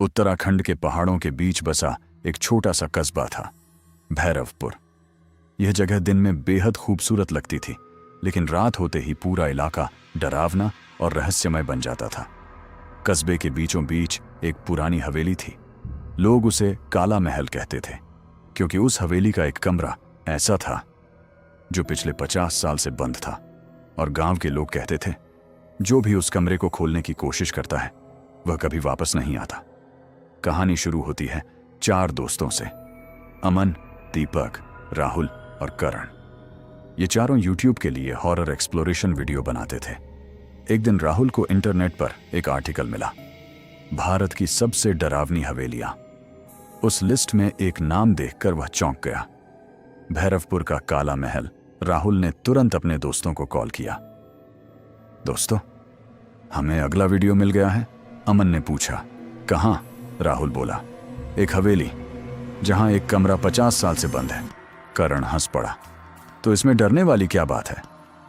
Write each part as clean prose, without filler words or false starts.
उत्तराखंड के पहाड़ों के बीच बसा एक छोटा सा कस्बा था, भैरवपुर। यह जगह दिन में बेहद खूबसूरत लगती थी, लेकिन रात होते ही पूरा इलाका डरावना और रहस्यमय बन जाता था। कस्बे के बीचों बीच एक पुरानी हवेली थी। लोग उसे काला महल कहते थे, क्योंकि उस हवेली का एक कमरा ऐसा था जो पिछले 50 साल से बंद था, और गांव के लोग कहते थे जो भी उस कमरे को खोलने की कोशिश करता है वह कभी वापस नहीं आता। कहानी शुरू होती है 4 दोस्तों से, अमन, दीपक, राहुल और करण। ये चारों यूट्यूब के लिए हॉरर एक्सप्लोरेशन वीडियो बनाते थे। एक दिन राहुल को इंटरनेट पर एक आर्टिकल मिला, भारत की सबसे डरावनी हवेलियां। उस लिस्ट में एक नाम देखकर वह चौंक गया, भैरवपुर का काला महल। राहुल ने तुरंत अपने दोस्तों को कॉल किया। दोस्तों, हमें अगला वीडियो मिल गया है, अमन ने पूछा। कहाँ? राहुल बोला। एक हवेली जहां एक कमरा 50 साल से बंद है। करण हंस पड़ा। तो इसमें डरने वाली क्या बात है?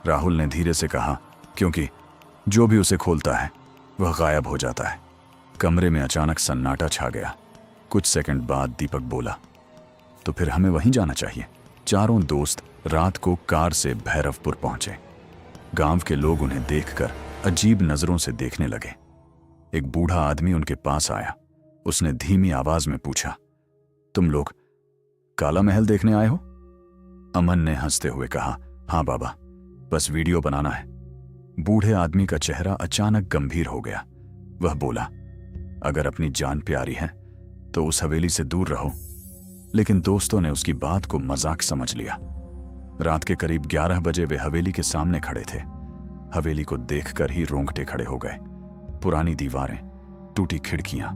राहुल ने धीरे से कहा, क्योंकि जो भी उसे खोलता है वह गायब हो जाता है। कमरे में अचानक सन्नाटा छा गया। कुछ सेकंड बाद दीपक बोला, तो फिर हमें वहीं जाना चाहिए। चारों दोस्त रात को कार से भैरवपुर पहुंचे। गांव के लोग उन्हें देखकर अजीब नजरों से देखने लगे। एक बूढ़ा आदमी उनके पास आया। उसने धीमी आवाज में पूछा, तुम लोग काला महल देखने आए हो? अमन ने हंसते हुए कहा, हाँ बाबा, बस वीडियो बनाना है। बूढ़े आदमी का चेहरा अचानक गंभीर हो गया। वह बोला, अगर अपनी जान प्यारी है तो उस हवेली से दूर रहो। लेकिन दोस्तों ने उसकी बात को मजाक समझ लिया। रात के करीब 11 बजे वे हवेली के सामने खड़े थे। हवेली को देखकर ही रोंगटे खड़े हो गए। पुरानी दीवारें, टूटी खिड़कियां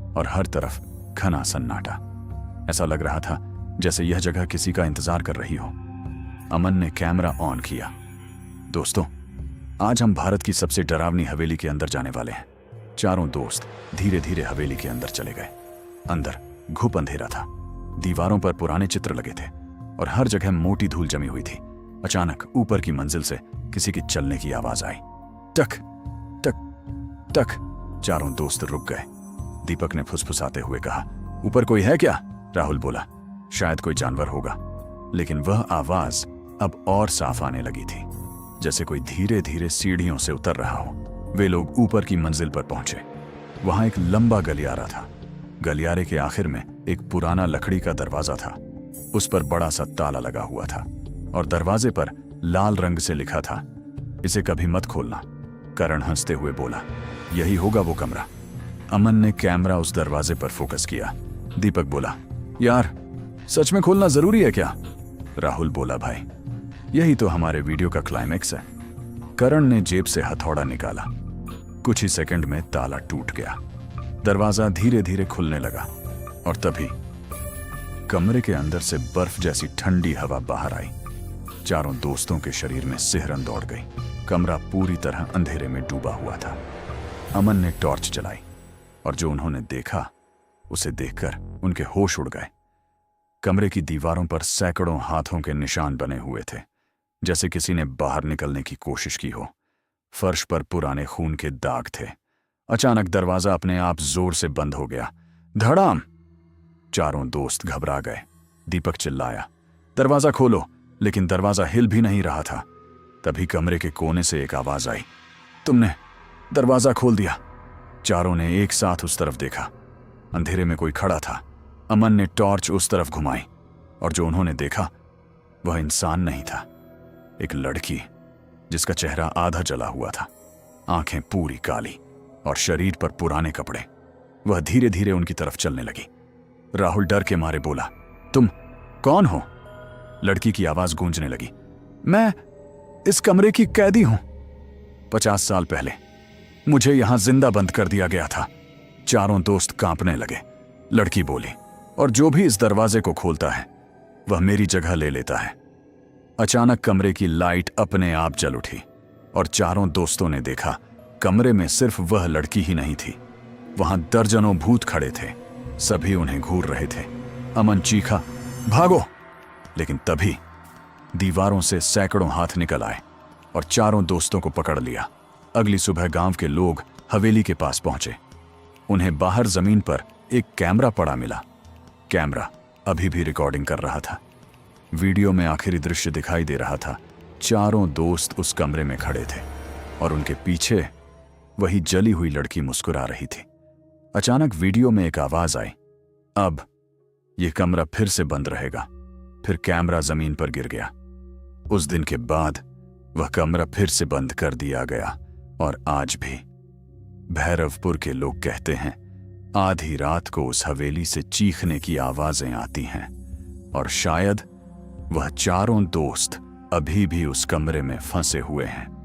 और हर तरफ घना सन्नाटा। ऐसा लग रहा था जैसे यह जगह किसी का इंतजार कर रही हो। अमन ने कैमरा ऑन किया। दोस्तों, आज हम भारत की सबसे डरावनी हवेली के अंदर जाने वाले हैं। चारों दोस्त धीरे धीरे हवेली के अंदर चले गए। अंदर घुप अंधेरा था। दीवारों पर पुराने चित्र लगे थे और हर जगह मोटी धूल जमी हुई थी। अचानक ऊपर की मंजिल से किसी की चलने की आवाज आई। टक टक टक। चारों दोस्त रुक गए। दीपक ने फुसफुसाते हुए कहा, ऊपर कोई है क्या? राहुल बोला, शायद कोई जानवर होगा। लेकिन वह आवाज अब और साफ आने लगी थी, जैसे कोई धीरे धीरे सीढ़ियों से उतर रहा हो। वे लोग ऊपर की मंजिल पर पहुंचे। वहां एक लंबा गलियारा था। गलियारे के आखिर में एक पुराना लकड़ी का दरवाजा था। उस पर बड़ा सा ताला लगा हुआ था और दरवाजे पर लाल रंग से लिखा था, इसे कभी मत खोलना। करण हंसते हुए बोला, यही होगा वो कमरा। अमन ने कैमरा उस दरवाजे पर फोकस किया। दीपक बोला, यार, सच में खोलना जरूरी है क्या? राहुल बोला, भाई, यही तो हमारे वीडियो का क्लाइमेक्स है। करण ने जेब से हथौड़ा निकाला। कुछ ही सेकंड में ताला टूट गया। दरवाजा धीरे धीरे खुलने लगा और तभी कमरे के अंदर से बर्फ जैसी ठंडी हवा बाहर आई। चारों दोस्तों के शरीर में सिहरन दौड़ गई। कमरा पूरी तरह अंधेरे में डूबा हुआ था। अमन ने टॉर्च जलाई और जो उन्होंने देखा उसे देखकर उनके होश उड़ गए। कमरे की दीवारों पर सैकड़ों हाथों के निशान बने हुए थे, जैसे किसी ने बाहर निकलने की कोशिश की हो। फर्श पर पुराने खून के दाग थे। अचानक दरवाजा अपने आप जोर से बंद हो गया। धड़ाम! चारों दोस्त घबरा गए। दीपक चिल्लाया, दरवाजा खोलो, लेकिन दरवाजा हिल भी नहीं रहा था। तभी कमरे के कोने से एक आवाज आई, तुमने दरवाजा खोल दिया। चारों ने एक साथ उस तरफ देखा। अंधेरे में कोई खड़ा था। अमन ने टॉर्च उस तरफ घुमाई और जो उन्होंने देखा वह इंसान नहीं था, एक लड़की जिसका चेहरा आधा जला हुआ था, आंखें पूरी काली और शरीर पर पुराने कपड़े। वह धीरे धीरे उनकी तरफ चलने लगी। राहुल डर के मारे बोला, तुम कौन हो? लड़की की आवाज गूंजने लगी, मैं इस कमरे की कैदी हूं। 50 साल पहले मुझे यहां जिंदा बंद कर दिया गया था। चारों दोस्त कांपने लगे। लड़की बोली, और जो भी इस दरवाजे को खोलता है वह मेरी जगह ले लेता है। अचानक कमरे की लाइट अपने आप जल उठी और चारों दोस्तों ने देखा, कमरे में सिर्फ वह लड़की ही नहीं थी, वहां दर्जनों भूत खड़े थे। सभी उन्हें घूर रहे थे। अमन चीखा, भागो! लेकिन तभी दीवारों से सैकड़ों हाथ निकल आए और चारों दोस्तों को पकड़ लिया। अगली सुबह गांव के लोग हवेली के पास पहुंचे। उन्हें बाहर जमीन पर एक कैमरा पड़ा मिला। कैमरा अभी भी रिकॉर्डिंग कर रहा था। वीडियो में आखिरी दृश्य दिखाई दे रहा था। चारों दोस्त उस कमरे में खड़े थे और उनके पीछे वही जली हुई लड़की मुस्कुरा रही थी। अचानक वीडियो में एक आवाज आई, अब यह कमरा फिर से बंद रहेगा। फिर कैमरा जमीन पर गिर गया। उस दिन के बाद वह कमरा फिर से बंद कर दिया गया और आज भी भैरवपुर के लोग कहते हैं आधी रात को उस हवेली से चीखने की आवाजें आती हैं और शायद वह चारों दोस्त अभी भी उस कमरे में फंसे हुए हैं।